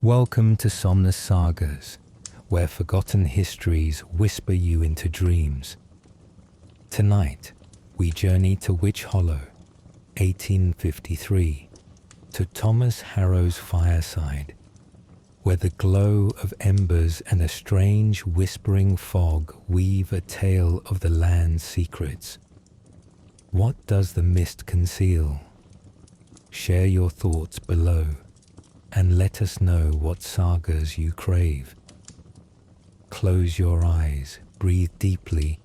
Welcome to Somnus Sagas, where forgotten histories whisper you into dreams. Tonight, we journey to Witch Hollow, 1853, to Thomas Harrow's fireside, where the glow of embers and a strange whispering fog weave a tale of the land's secrets. What does the mist conceal? Share your thoughts below, and let us know what sagas you crave. Close your eyes, breathe deeply,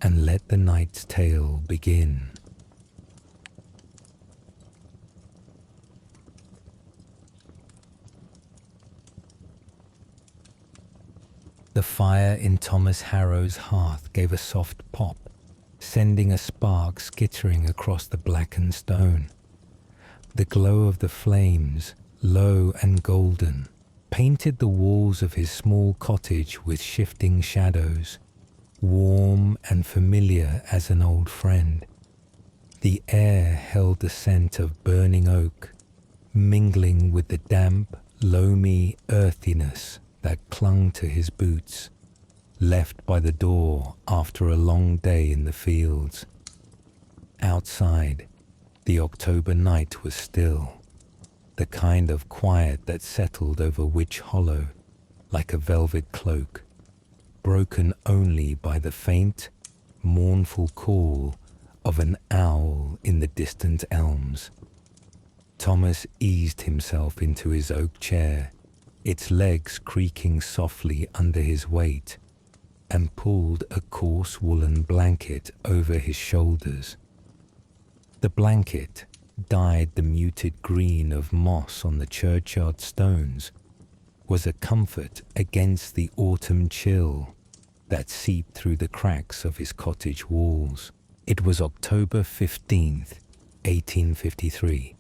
and let the night's tale begin. The fire in Thomas Harrow's hearth gave a soft pop, sending a spark skittering across the blackened stone. The glow of the flames, low and golden, painted the walls of his small cottage with shifting shadows, warm and familiar as an old friend. The air held the scent of burning oak, mingling with the damp, loamy earthiness that clung to his boots, left by the door after a long day in the fields. Outside, the October night was still, the kind of quiet that settled over Witch Hollow like a velvet cloak, broken only by the faint, mournful call of an owl in the distant elms. Thomas eased himself into his oak chair, its legs creaking softly under his weight, and pulled a coarse woolen blanket over his shoulders. The blanket dyed the muted green of moss on the churchyard stones, was a comfort against the autumn chill that seeped through the cracks of his cottage walls. It was October 15th, 1853,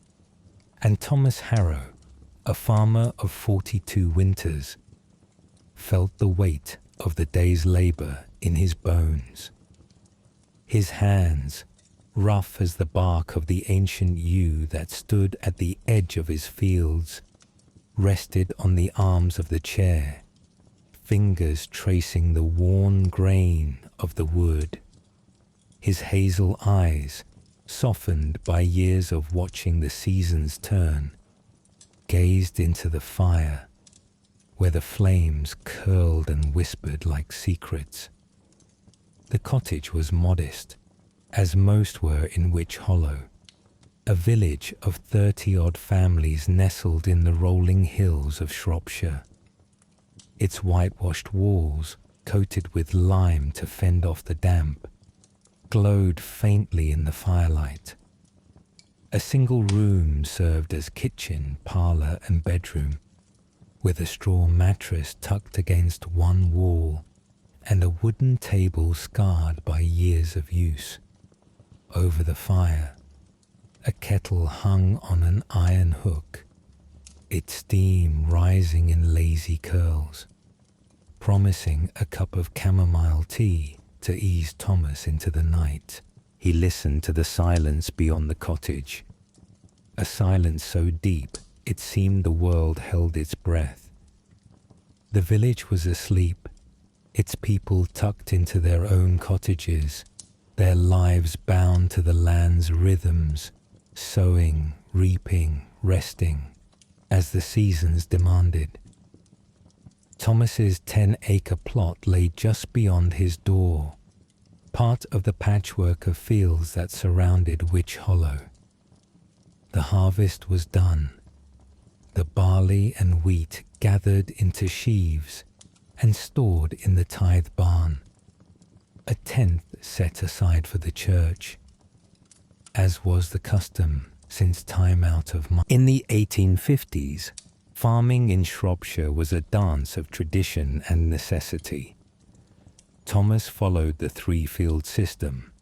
and Thomas Harrow, a farmer of 42 winters, felt the weight of the day's labor in his bones. His hands, rough as the bark of the ancient yew that stood at the edge of his fields, rested on the arms of the chair, fingers tracing the worn grain of the wood. His hazel eyes, softened by years of watching the seasons turn, gazed into the fire, where the flames curled and whispered like secrets. The cottage was modest, as most were in Witch Hollow, a village of 30-odd families nestled in the rolling hills of Shropshire. Its whitewashed walls, coated with lime to fend off the damp, glowed faintly in the firelight. A single room served as kitchen, parlour and bedroom, with a straw mattress tucked against one wall and a wooden table scarred by years of use. Over the fire, a kettle hung on an iron hook, its steam rising in lazy curls, promising a cup of chamomile tea to ease Thomas into the night. He listened to the silence beyond the cottage, a silence so deep it seemed the world held its breath. The village was asleep, its people tucked into their own cottages, their lives bound to the land's rhythms, sowing, reaping, resting, as the seasons demanded. Thomas's 10-acre plot lay just beyond his door, part of the patchwork of fields that surrounded Witch Hollow. The harvest was done, the barley and wheat gathered into sheaves and stored in the tithe barn, a tenth set aside for the church, as was the custom since time out of mind. In the 1850s, farming in Shropshire was a dance of tradition and necessity. Thomas followed the three-field system,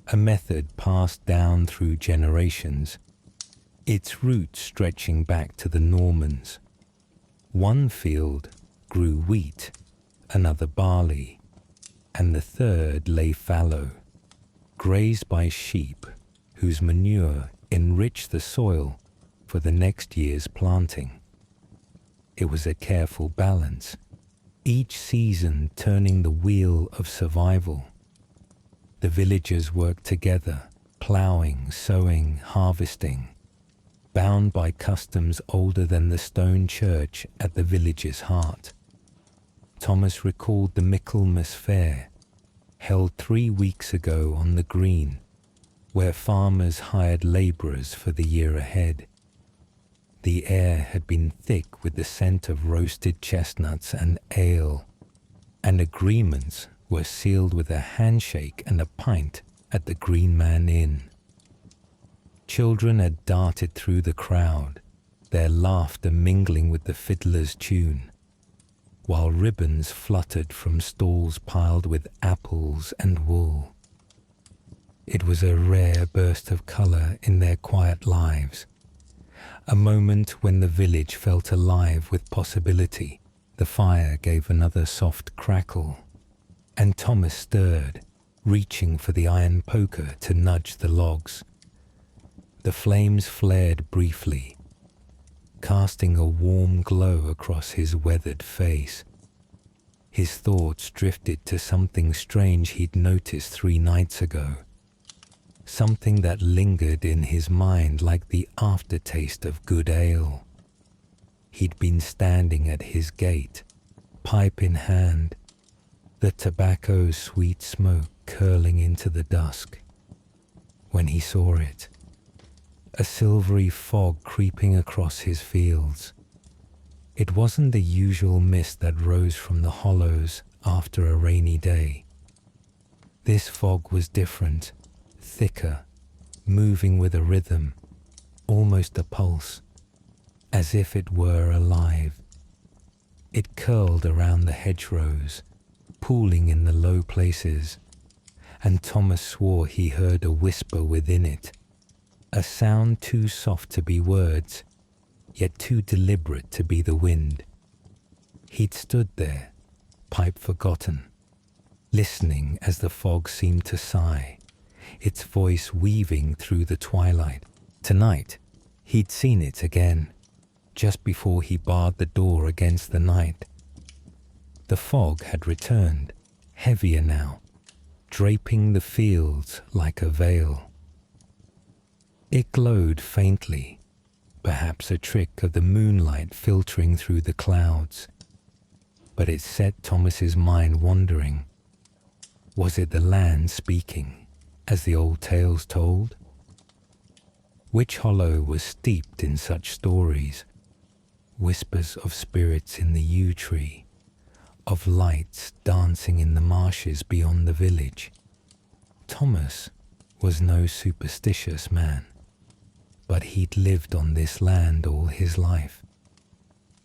a method passed down through generations, its roots stretching back to the Normans. One field grew wheat, another barley, and the third lay fallow, grazed by sheep whose manure enriched the soil for the next year's planting. It was a careful balance, each season turning the wheel of survival. The villagers worked together, ploughing, sowing, harvesting, bound by customs older than the stone church at the village's heart. Thomas recalled the Michaelmas fair, held 3 weeks ago on the green, where farmers hired labourers for the year ahead. The air had been thick with the scent of roasted chestnuts and ale, and agreements were sealed with a handshake and a pint at the Green Man Inn. Children had darted through the crowd, their laughter mingling with the fiddler's tune, while ribbons fluttered from stalls piled with apples and wool. It was a rare burst of colour in their quiet lives, a moment when the village felt alive with possibility. The fire gave another soft crackle, and Thomas stirred, reaching for the iron poker to nudge the logs. The flames flared briefly, casting a warm glow across his weathered face. His thoughts drifted to something strange he'd noticed 3 nights ago, something that lingered in his mind like the aftertaste of good ale. He'd been standing at his gate, pipe in hand, the tobacco's sweet smoke curling into the dusk, when he saw it, a silvery fog creeping across his fields. It wasn't the usual mist that rose from the hollows after a rainy day. This fog was different, thicker, moving with a rhythm, almost a pulse, as if it were alive. It curled around the hedgerows, pooling in the low places, and Thomas swore he heard a whisper within it, a sound too soft to be words, yet too deliberate to be the wind. He'd stood there, pipe forgotten, listening as the fog seemed to sigh, its voice weaving through the twilight. Tonight, he'd seen it again, just before he barred the door against the night. The fog had returned, heavier now, draping the fields like a veil. It glowed faintly, perhaps a trick of the moonlight filtering through the clouds, but it set Thomas's mind wandering. Was it the land speaking, as the old tales told? Which hollow was steeped in such stories, whispers of spirits in the yew tree, of lights dancing in the marshes beyond the village? Thomas was no superstitious man, but he'd lived on this land all his life,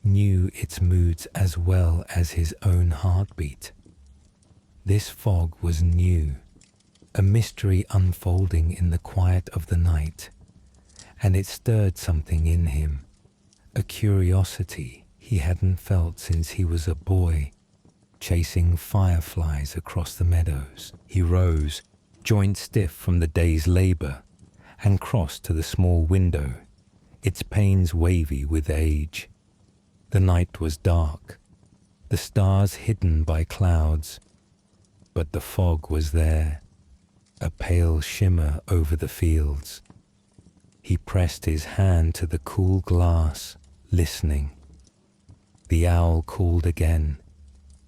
knew its moods as well as his own heartbeat. This fog was new, a mystery unfolding in the quiet of the night, and it stirred something in him, a curiosity he hadn't felt since he was a boy, chasing fireflies across the meadows. He rose, joint stiff from the day's labour, and crossed to the small window, its panes wavy with age. The night was dark, the stars hidden by clouds, but the fog was there, a pale shimmer over the fields. He pressed his hand to the cool glass, listening. The owl called again,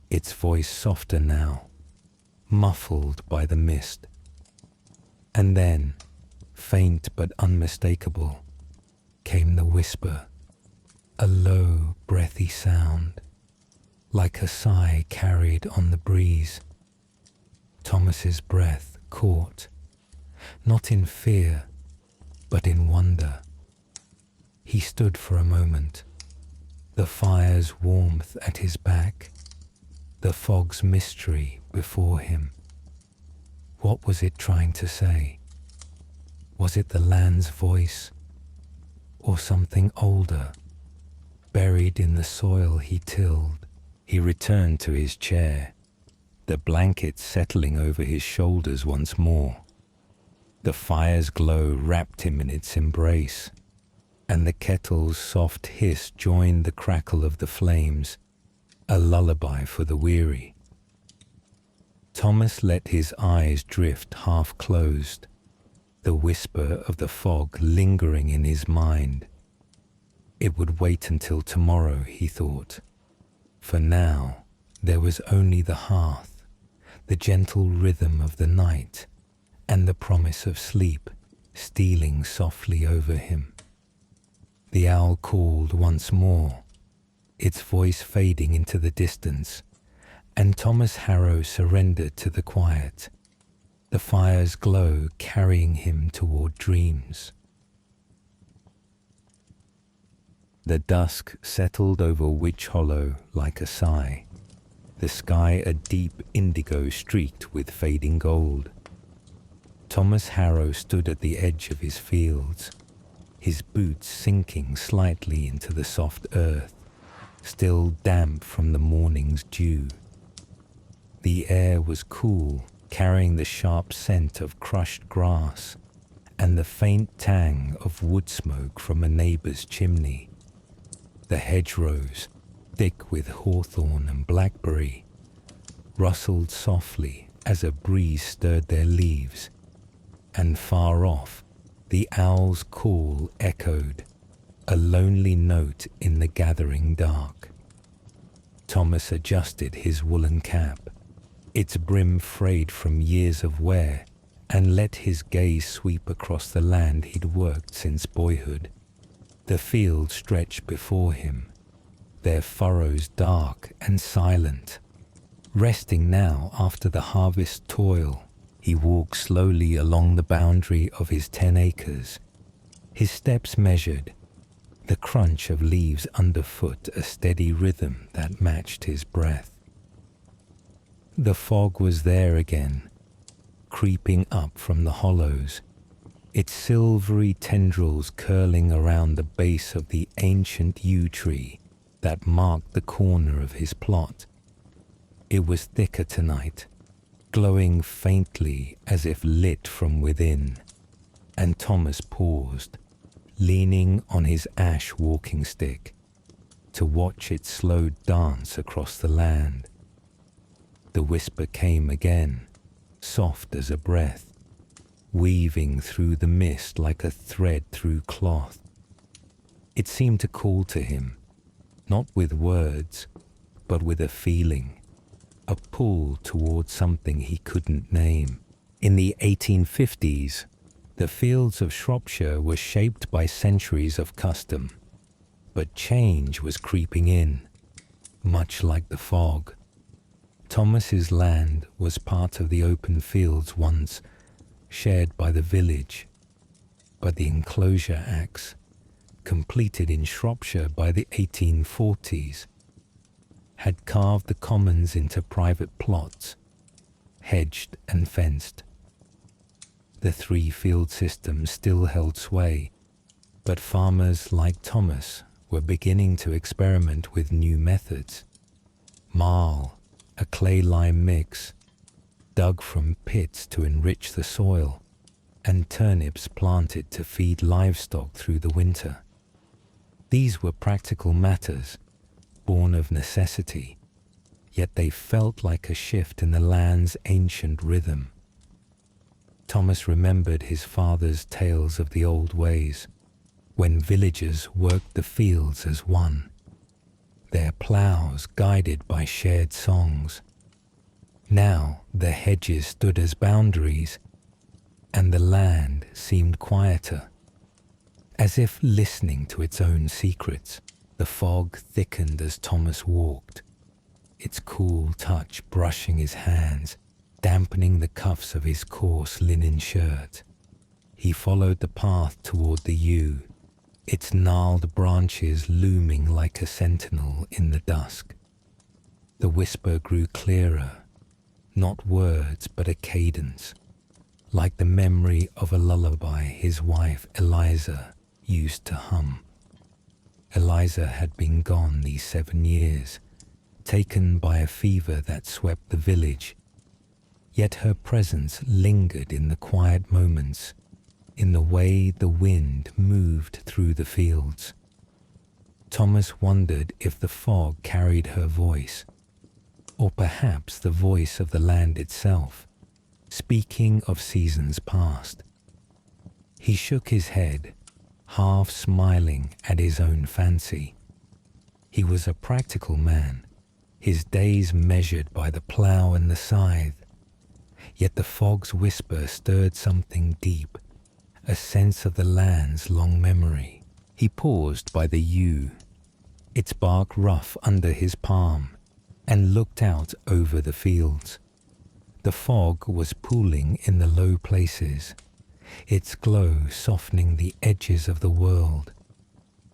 its voice softer now, muffled by the mist. And then, faint but unmistakable, came the whisper, a low, breathy sound, like a sigh carried on the breeze. Thomas's breath caught, not in fear, but in wonder. He stood for a moment, the fire's warmth at his back, the fog's mystery before him. What was it trying to say? Was it the land's voice, or something older, buried in the soil he tilled? He returned to his chair, the blanket settling over his shoulders once more. The fire's glow wrapped him in its embrace. and the kettle's soft hiss joined the crackle of the flames, a lullaby for the weary. Thomas let his eyes drift half-closed, the whisper of the fog lingering in his mind. It would wait until tomorrow, he thought. For now, there was only the hearth, the gentle rhythm of the night, and the promise of sleep stealing softly over him. The owl called once more, its voice fading into the distance, and Thomas Harrow surrendered to the quiet, the fire's glow carrying him toward dreams. The dusk settled over Witch Hollow like a sigh, the sky a deep indigo streaked with fading gold. Thomas Harrow stood at the edge of his fields, his boots sinking slightly into the soft earth, still damp from the morning's dew. The air was cool, carrying the sharp scent of crushed grass and the faint tang of wood smoke from a neighbour's chimney. The hedgerows, thick with hawthorn and blackberry, rustled softly as a breeze stirred their leaves, and far off the owl's call echoed, a lonely note in the gathering dark. Thomas adjusted his woolen cap, its brim frayed from years of wear, and let his gaze sweep across the land he'd worked since boyhood. The fields stretched before him, their furrows dark and silent. Resting now after the harvest toil, he walked slowly along the boundary of his 10 acres, his steps measured, the crunch of leaves underfoot a steady rhythm that matched his breath. The fog was there again, creeping up from the hollows, its silvery tendrils curling around the base of the ancient yew tree that marked the corner of his plot. It was thicker tonight, glowing faintly as if lit from within, and Thomas paused, leaning on his ash walking stick, to watch its slow dance across the land. The whisper came again, soft as a breath, weaving through the mist like a thread through cloth. It seemed to call to him, not with words, but with a feeling, a pull towards something he couldn't name. In the 1850's, the fields of Shropshire were shaped by centuries of custom, but change was creeping in, much like the fog. Thomas's land was part of the open fields once shared by the village, but the Enclosure Acts, completed in Shropshire by the 1840's, had carved the commons into private plots, hedged and fenced. The 3-field system still held sway, but farmers like Thomas were beginning to experiment with new methods. Marl, a clay-lime mix, dug from pits to enrich the soil, and turnips planted to feed livestock through the winter. These were practical matters, born of necessity, yet they felt like a shift in the land's ancient rhythm. Thomas remembered his father's tales of the old ways, when villagers worked the fields as one, their ploughs guided by shared songs. Now the hedges stood as boundaries, and the land seemed quieter, as if listening to its own secrets. The fog thickened as Thomas walked, its cool touch brushing his hands, dampening the cuffs of his coarse linen shirt. He followed the path toward the yew, its gnarled branches looming like a sentinel in the dusk. The whisper grew clearer, not words but a cadence, like the memory of a lullaby his wife Eliza used to hum. Eliza had been gone these 7 years, taken by a fever that swept the village, yet her presence lingered in the quiet moments, in the way the wind moved through the fields. Thomas wondered if the fog carried her voice, or perhaps the voice of the land itself, speaking of seasons past. He shook his head, half smiling at his own fancy. He was a practical man, his days measured by the plough and the scythe. Yet the fog's whisper stirred something deep, a sense of the land's long memory. He paused by the yew, its bark rough under his palm, and looked out over the fields. The fog was pooling in the low places, its glow softening the edges of the world.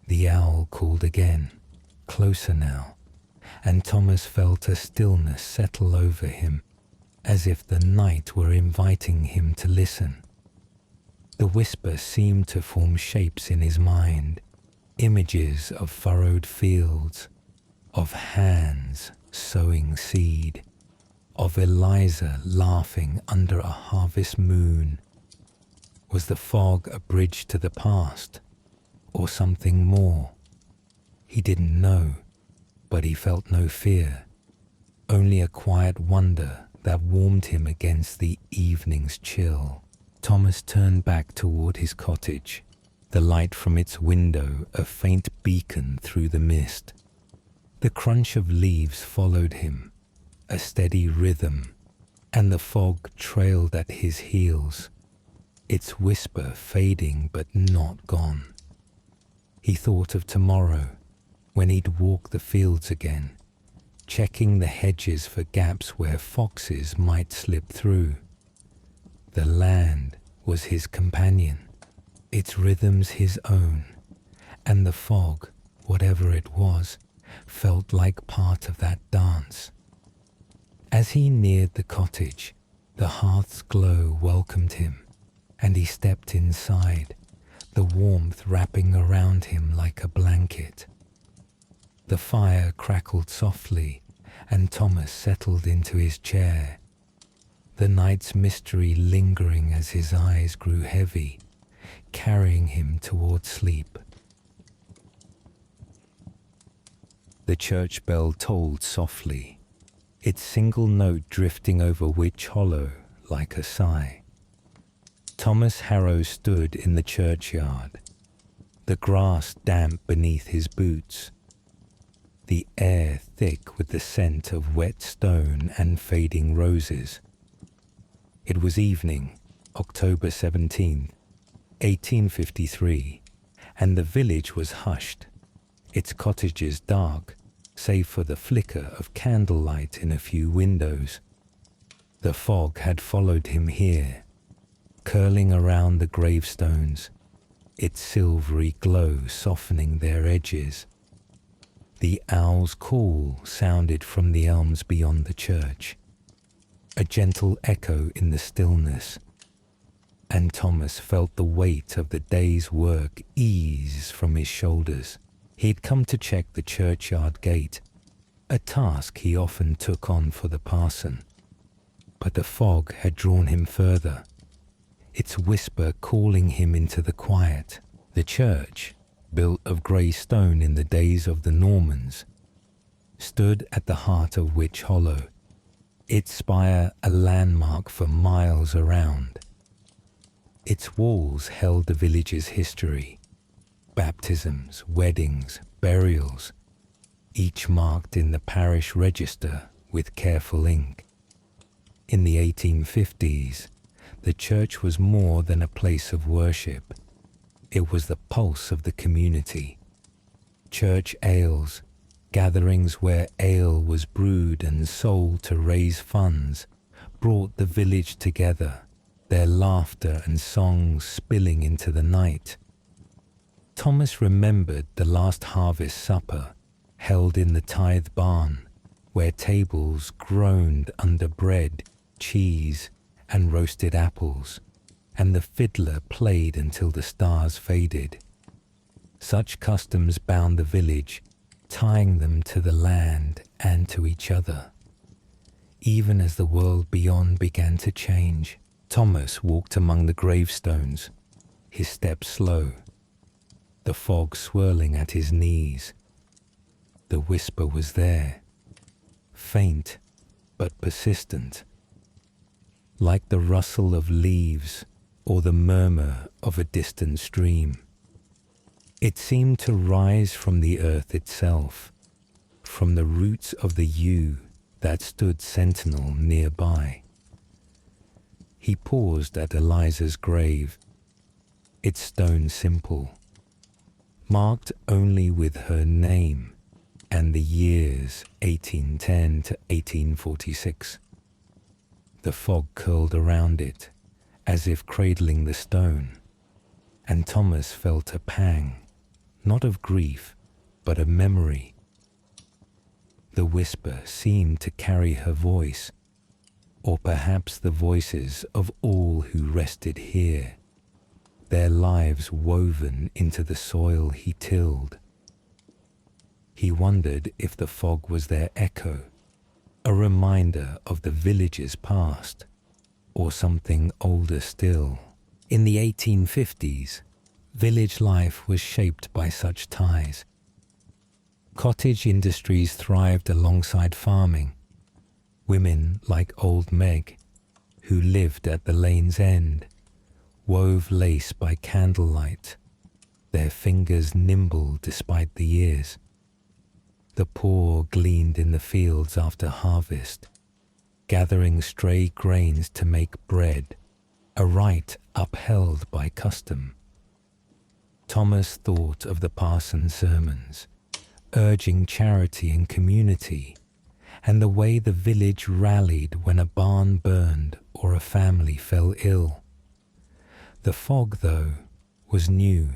The owl called again, closer now, and Thomas felt a stillness settle over him, as if the night were inviting him to listen. The whisper seemed to form shapes in his mind, images of furrowed fields, of hands sowing seed, of Eliza laughing under a harvest moon. Was the fog a bridge to the past, or something more? He didn't know, but he felt no fear, only a quiet wonder that warmed him against the evening's chill. Thomas turned back toward his cottage, the light from its window a faint beacon through the mist. The crunch of leaves followed him, a steady rhythm, and the fog trailed at his heels, its whisper fading but not gone. He thought of tomorrow, when he'd walk the fields again, checking the hedges for gaps where foxes might slip through. The land was his companion, its rhythms his own, and the fog, whatever it was, felt like part of that dance. As he neared the cottage, the hearth's glow welcomed him, and he stepped inside, the warmth wrapping around him like a blanket. The fire crackled softly, and Thomas settled into his chair, the night's mystery lingering as his eyes grew heavy, carrying him toward sleep. The church bell tolled softly, its single note drifting over Witch Hollow like a sigh. Thomas Harrow stood in the churchyard, the grass damp beneath his boots, the air thick with the scent of wet stone and fading roses. It was evening, October 17th, 1853, and the village was hushed, its cottages dark, save for the flicker of candlelight in a few windows. The fog had followed him here, curling around the gravestones, its silvery glow softening their edges. The owl's call sounded from the elms beyond the church, a gentle echo in the stillness, and Thomas felt the weight of the day's work ease from his shoulders. He had come to check the churchyard gate, a task he often took on for the parson. But the fog had drawn him further, its whisper calling him into the quiet. The church, built of grey stone in the days of the Normans, stood at the heart of Witch Hollow, its spire a landmark for miles around. Its walls held the village's history, baptisms, weddings, burials, each marked in the parish register with careful ink. In the 1850s, the church was more than a place of worship. It was the pulse of the community. Church ales, gatherings where ale was brewed and sold to raise funds, brought the village together, their laughter and songs spilling into the night. Thomas remembered the last harvest supper, held in the tithe barn, where tables groaned under bread, cheese, and roasted apples, and the fiddler played until the stars faded. Such customs bound the village, tying them to the land and to each other. Even as the world beyond began to change, Thomas walked among the gravestones, his step slow, the fog swirling at his knees. The whisper was there, faint but persistent, like the rustle of leaves or the murmur of a distant stream. It seemed to rise from the earth itself, from the roots of the yew that stood sentinel nearby. He paused at Eliza's grave, its stone simple, marked only with her name and the years 1810 to 1846. The fog curled around it, as if cradling the stone, and Thomas felt a pang, not of grief, but of memory. The whisper seemed to carry her voice, or perhaps the voices of all who rested here, their lives woven into the soil he tilled. He wondered if the fog was their echo, a reminder of the village's past, or something older still. In the 1850s, village life was shaped by such ties. Cottage industries thrived alongside farming. Women like old Meg, who lived at the lane's end, wove lace by candlelight, their fingers nimble despite the years. The poor gleaned in the fields after harvest, gathering stray grains to make bread, a rite upheld by custom. Thomas thought of the parson's sermons, urging charity and community, and the way the village rallied when a barn burned or a family fell ill. The fog, though, was new,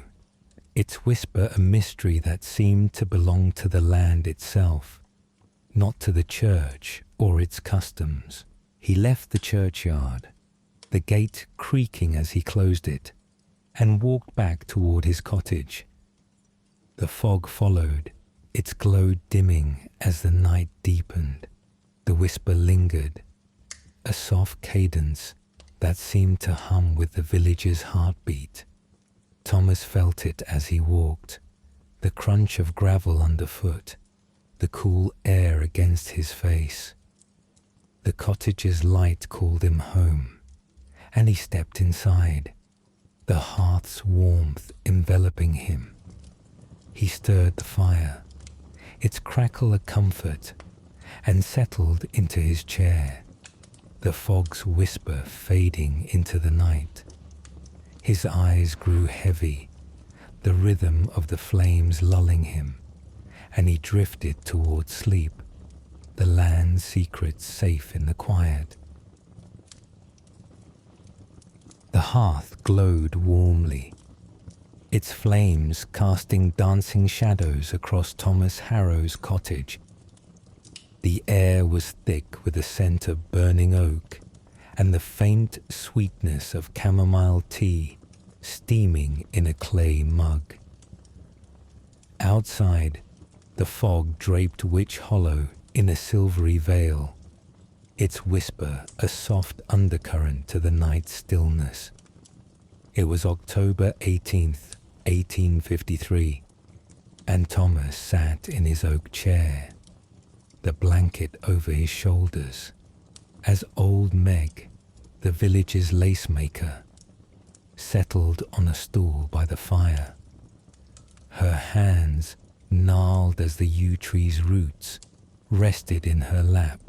its whisper a mystery that seemed to belong to the land itself, not to the church or its customs. He left the churchyard, the gate creaking as he closed it, and walked back toward his cottage. The fog followed, its glow dimming as the night deepened. The whisper lingered, a soft cadence that seemed to hum with the village's heartbeat. Thomas felt it as he walked, the crunch of gravel underfoot, the cool air against his face. The cottage's light called him home, and he stepped inside, the hearth's warmth enveloping him. He stirred the fire, its crackle a comfort, and settled into his chair, the fog's whisper fading into the night. His eyes grew heavy, the rhythm of the flames lulling him, and he drifted toward sleep, the land's secrets safe in the quiet. The hearth glowed warmly, its flames casting dancing shadows across Thomas Harrow's cottage. The air was thick with the scent of burning oak and the faint sweetness of chamomile tea steaming in a clay mug. Outside, the fog draped Witch Hollow in a silvery veil, its whisper a soft undercurrent to the night's stillness. It was October 18th, 1853, and Thomas sat in his oak chair, the blanket over his shoulders, as old Meg, the village's lace maker, settled on a stool by the fire. Her hands, gnarled as the yew tree's roots, rested in her lap,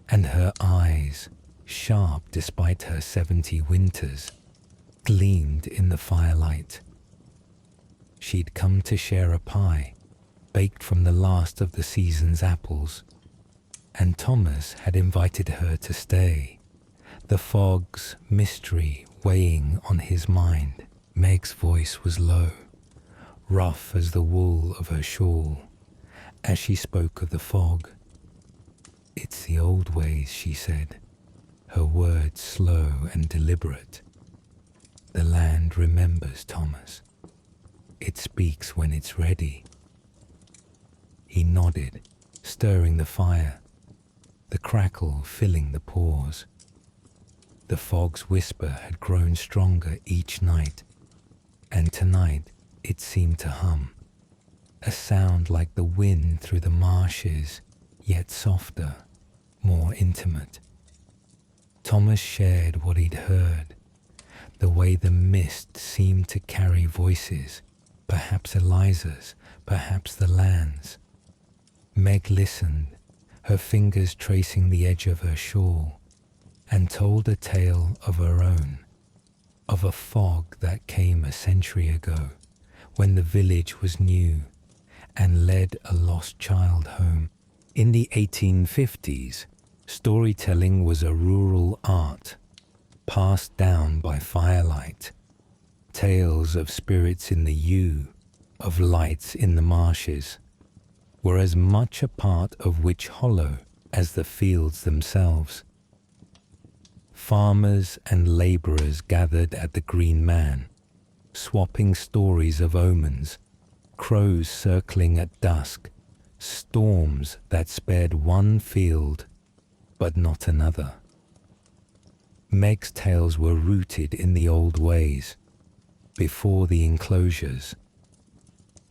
and her eyes, sharp despite her 70 winters, gleamed in the firelight. She'd come to share a pie, baked from the last of the season's apples, and Thomas had invited her to stay, the fog's mystery weighing on his mind. Meg's voice was low, rough as the wool of her shawl, as she spoke of the fog. "It's the old ways," she said, her words slow and deliberate. "The land remembers, Thomas. It speaks when it's ready." He nodded, stirring the fire, the crackle filling the pause. The fog's whisper had grown stronger each night, and tonight it seemed to hum, a sound like the wind through the marshes, yet softer, more intimate. Thomas shared what he'd heard, the way the mist seemed to carry voices, perhaps Eliza's, perhaps the land's. Meg listened, her fingers tracing the edge of her shawl, and told a tale of her own, of a fog that came a century ago, when the village was new, and led a lost child home. In the 1850s, storytelling was a rural art, passed down by firelight. Tales of spirits in the yew, of lights in the marshes, were as much a part of Witch Hollow as the fields themselves. Farmers and labourers gathered at the Green Man, swapping stories of omens, crows circling at dusk, storms that spared one field but not another. Meg's tales were rooted in the old ways, before the enclosures,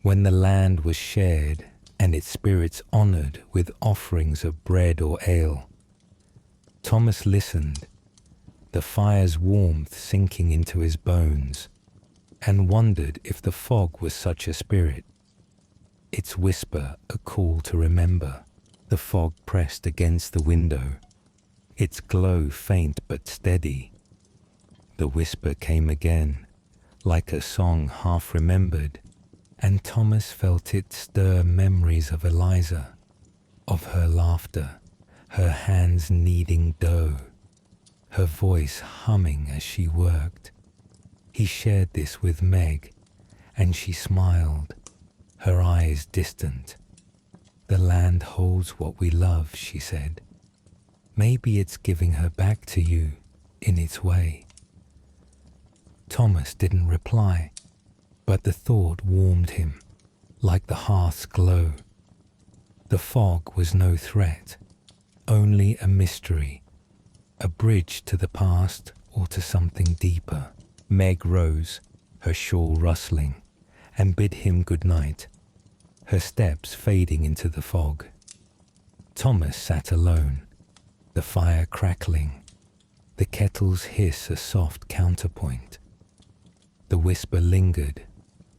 when the land was shared and its spirits honoured with offerings of bread or ale. Thomas listened, the fire's warmth sinking into his bones, and wondered if the fog was such a spirit, its whisper a call to remember. The fog pressed against the window, its glow faint but steady. The whisper came again, like a song half remembered, and Thomas felt it stir memories of Eliza, of her laughter, her hands kneading dough, her voice humming as she worked. He shared this with Meg, and she smiled, her eyes distant. "The land holds what we love," she said. "Maybe it's giving her back to you in its way." Thomas didn't reply, but the thought warmed him, like the hearth's glow. The fog was no threat, only a mystery, a bridge to the past or to something deeper. Meg rose, her shawl rustling, and bid him good night, her steps fading into the fog. Thomas sat alone, the fire crackling, the kettle's hiss a soft counterpoint. The whisper lingered,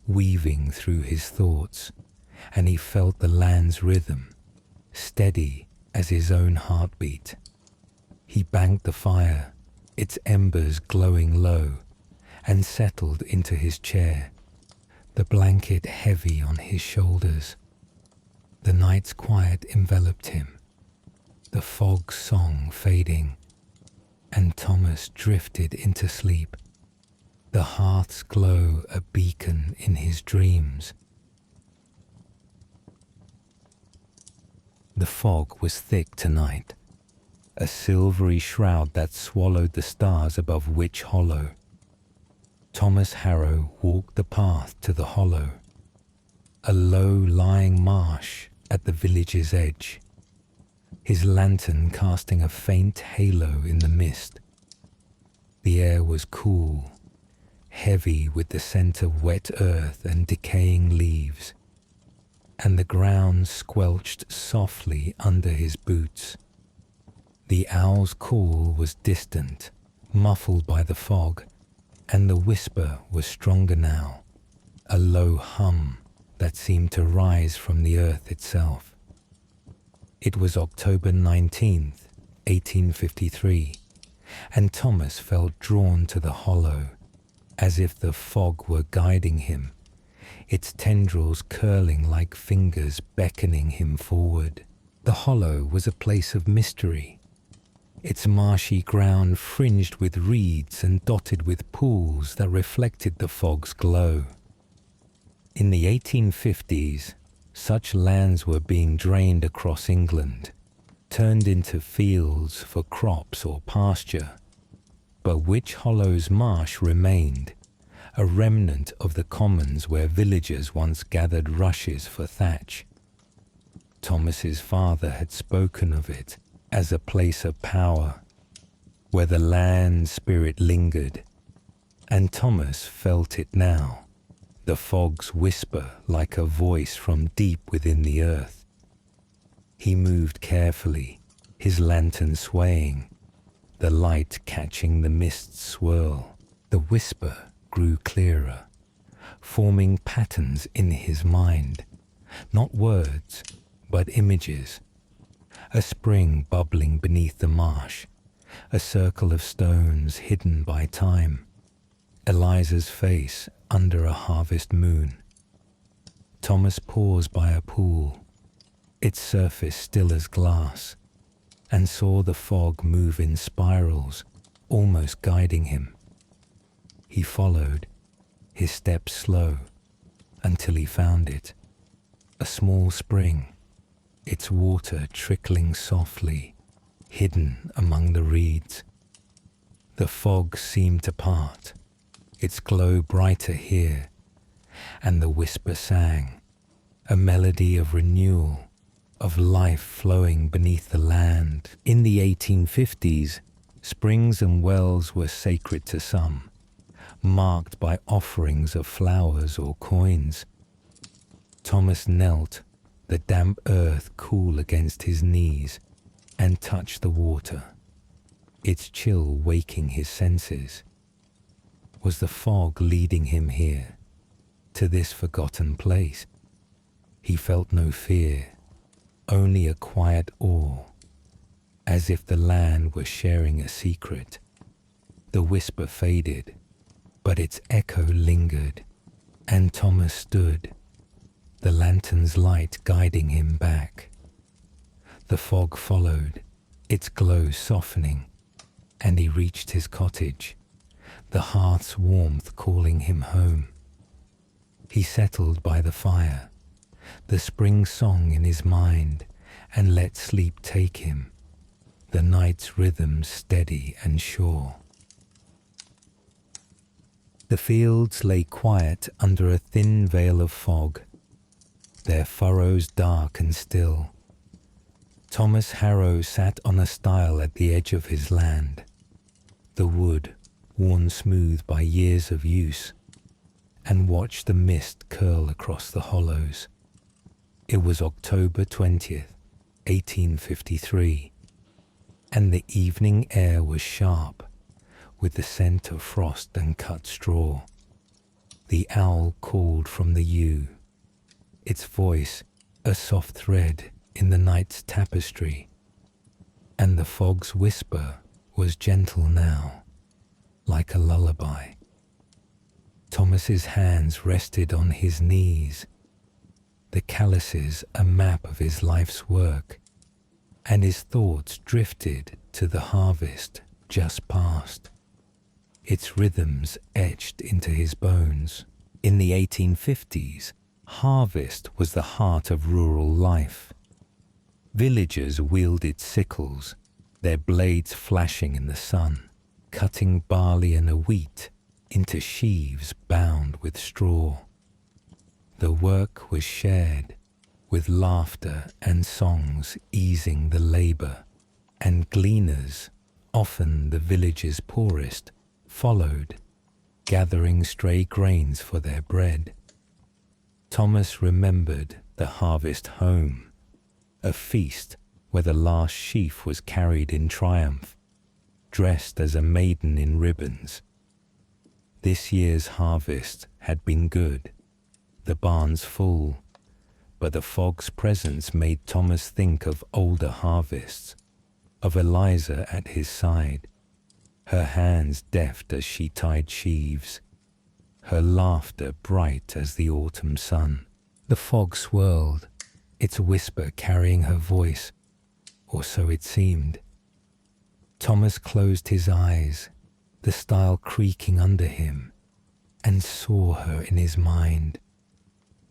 weaving through his thoughts, and he felt the land's rhythm, steady as his own heartbeat. He banked the fire, its embers glowing low, and settled into his chair, the blanket heavy on his shoulders. The night's quiet enveloped him, the fog's song fading, and Thomas drifted into sleep, the hearth's glow a beacon in his dreams. The fog was thick tonight, a silvery shroud that swallowed the stars above Witch Hollow. Thomas Harrow walked the path to the hollow, a low-lying marsh at the village's edge, his lantern casting a faint halo in the mist. The air was cool, heavy with the scent of wet earth and decaying leaves, and the ground squelched softly under his boots. The owl's call was distant, muffled by the fog, and the whisper was stronger now, a low hum that seemed to rise from the earth itself. It was October 19th, 1853, and Thomas felt drawn to the hollow, as if the fog were guiding him, its tendrils curling like fingers beckoning him forward. The hollow was a place of mystery, its marshy ground fringed with reeds and dotted with pools that reflected the fog's glow. In the 1850s, such lands were being drained across England, turned into fields for crops or pasture. But Witch Hollow's marsh remained, a remnant of the commons where villagers once gathered rushes for thatch. Thomas's father had spoken of it as a place of power, where the land spirit lingered, and Thomas felt it now, the fog's whisper like a voice from deep within the earth. He moved carefully, his lantern swaying, the light catching the mist's swirl. The whisper grew clearer, forming patterns in his mind, not words, but images. A spring bubbling beneath the marsh, a circle of stones hidden by time, Eliza's face under a harvest moon. Thomas paused by a pool, its surface still as glass, and saw the fog move in spirals, almost guiding him. He followed, his steps slow, until he found it. A small spring, its water trickling softly, hidden among the reeds. The fog seemed to part, its glow brighter here, and the whisper sang, a melody of renewal, of life flowing beneath the land. In the 1850s, springs and wells were sacred to some, marked by offerings of flowers or coins. Thomas knelt, the damp earth cool against his knees, and touched the water, its chill waking his senses. Was the fog leading him here, to this forgotten place? He felt no fear, only a quiet awe, as if the land were sharing a secret. The whisper faded, but its echo lingered, and Thomas stood, the lantern's light guiding him back. The fog followed, its glow softening, and he reached his cottage, the hearth's warmth calling him home. He settled by the fire, the spring song in his mind, and let sleep take him, the night's rhythm steady and sure. The fields lay quiet under a thin veil of fog, their furrows dark and still. Thomas Harrow sat on a stile at the edge of his land, the wood worn smooth by years of use, and watched the mist curl across the hollows. It was October 20th, 1853, and the evening air was sharp, with the scent of frost and cut straw. The owl called from the yew, its voice a soft thread in the night's tapestry, and the fog's whisper was gentle now, like a lullaby. Thomas's hands rested on his knees, the calluses a map of his life's work, and his thoughts drifted to the harvest just past, its rhythms etched into his bones. In the 1850s, harvest was the heart of rural life. Villagers wielded sickles, their blades flashing in the sun, cutting barley and wheat into sheaves bound with straw. The work was shared, with laughter and songs easing the labor, and gleaners, often the village's poorest, followed, gathering stray grains for their bread. Thomas remembered the harvest home, a feast where the last sheaf was carried in triumph, dressed as a maiden in ribbons. This year's harvest had been good, the barns full, but the fog's presence made Thomas think of older harvests, of Eliza at his side, her hands deft as she tied sheaves, her laughter bright as the autumn sun. The fog swirled, its whisper carrying her voice, or so it seemed. Thomas closed his eyes, the stile creaking under him, and saw her in his mind,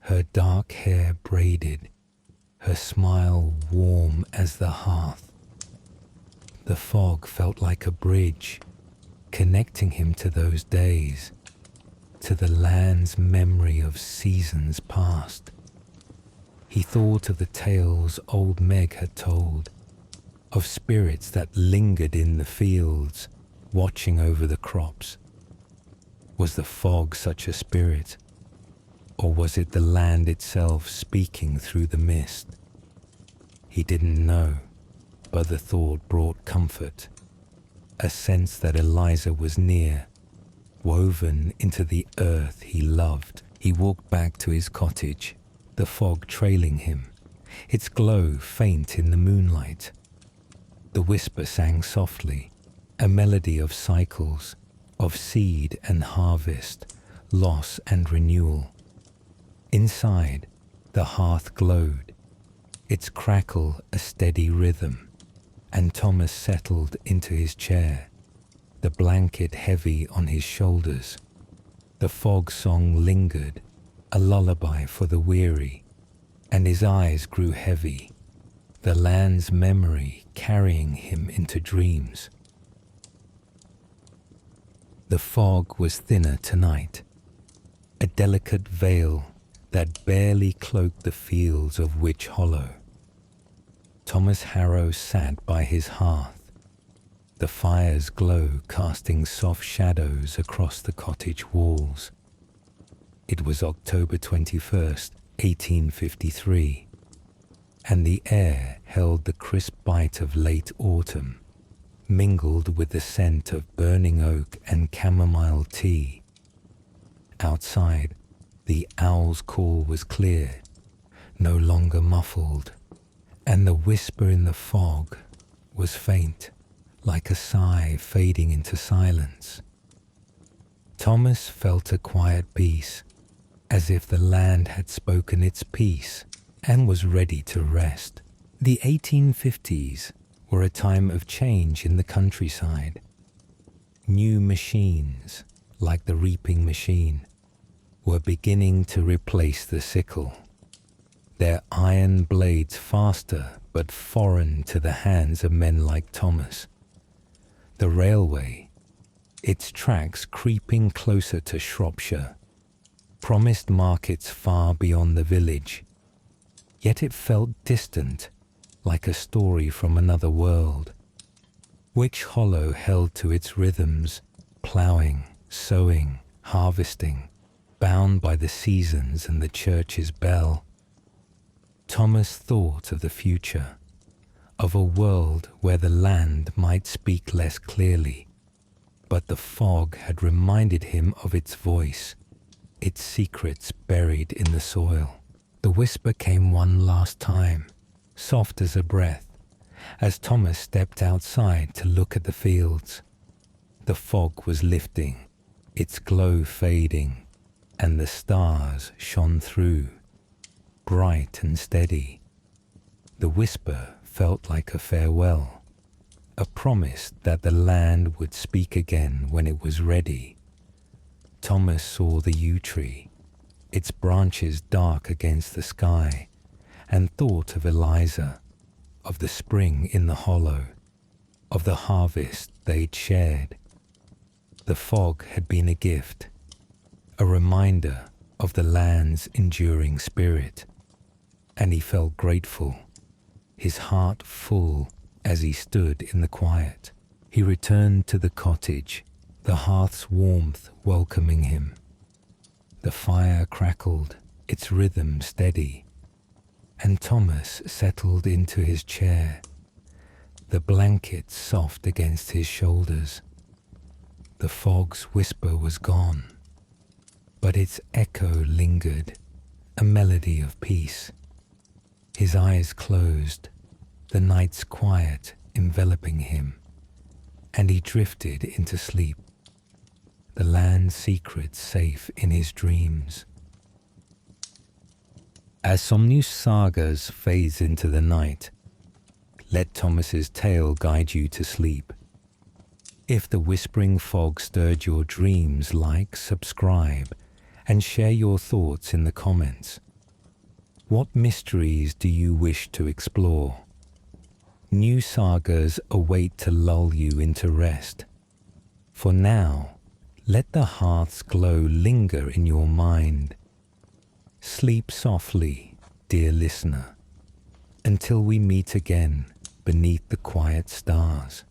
her dark hair braided, her smile warm as the hearth. The fog felt like a bridge, connecting him to those days, to the land's memory of seasons past. He thought of the tales old Meg had told, of spirits that lingered in the fields, watching over the crops. Was the fog such a spirit, Or was it the land itself speaking through the mist? He didn't know, but the thought brought comfort, a sense that Eliza was near, woven into the earth he loved. He walked back to his cottage, the fog trailing him, its glow faint in the moonlight. The whisper sang softly, a melody of cycles, of seed and harvest, loss and renewal. Inside, the hearth glowed, its crackle a steady rhythm, and Thomas settled into his chair, the blanket heavy on his shoulders. The fog song lingered, a lullaby for the weary, and his eyes grew heavy, the land's memory carrying him into dreams. The fog was thinner tonight, a delicate veil that barely cloaked the fields of Witch Hollow. Thomas Harrow sat by his hearth, the fire's glow casting soft shadows across the cottage walls. It was October 21st, 1853, and the air held the crisp bite of late autumn, mingled with the scent of burning oak and chamomile tea. Outside, the owl's call was clear, no longer muffled, and the whisper in the fog was faint, like a sigh fading into silence. Thomas felt a quiet peace, as if the land had spoken its piece and was ready to rest. The 1850s were a time of change in the countryside. New machines, like the reaping machine, were beginning to replace the sickle, their iron blades faster but foreign to the hands of men like Thomas. The railway, its tracks creeping closer to Shropshire, promised markets far beyond the village, yet it felt distant, like a story from another world. Witch Hollow held to its rhythms, ploughing, sowing, harvesting, bound by the seasons and the church's bell. Thomas thought of the future, of a world where the land might speak less clearly, but the fog had reminded him of its voice, its secrets buried in the soil. The whisper came one last time, soft as a breath, as Thomas stepped outside to look at the fields. The fog was lifting, its glow fading, and the stars shone through, bright and steady. The whisper felt like a farewell, a promise that the land would speak again when it was ready. Thomas saw the yew tree, its branches dark against the sky, and thought of Eliza, of the spring in the hollow, of the harvest they'd shared. The fog had been a gift, a reminder of the land's enduring spirit, and he felt grateful, his heart full as he stood in the quiet. He returned to the cottage, the hearth's warmth welcoming him. The fire crackled, its rhythm steady, and Thomas settled into his chair, the blanket soft against his shoulders. The fog's whisper was gone, but its echo lingered, a melody of peace. His eyes closed, the night's quiet enveloping him, and he drifted into sleep, the land's secrets safe in his dreams. As Somnus Sagas fades into the night, let Thomas's tale guide you to sleep. If the whispering fog stirred your dreams, like, subscribe, and share your thoughts in the comments. What mysteries do you wish to explore? New sagas await to lull you into rest. For now, let the hearth's glow linger in your mind. Sleep softly, dear listener, until we meet again beneath the quiet stars.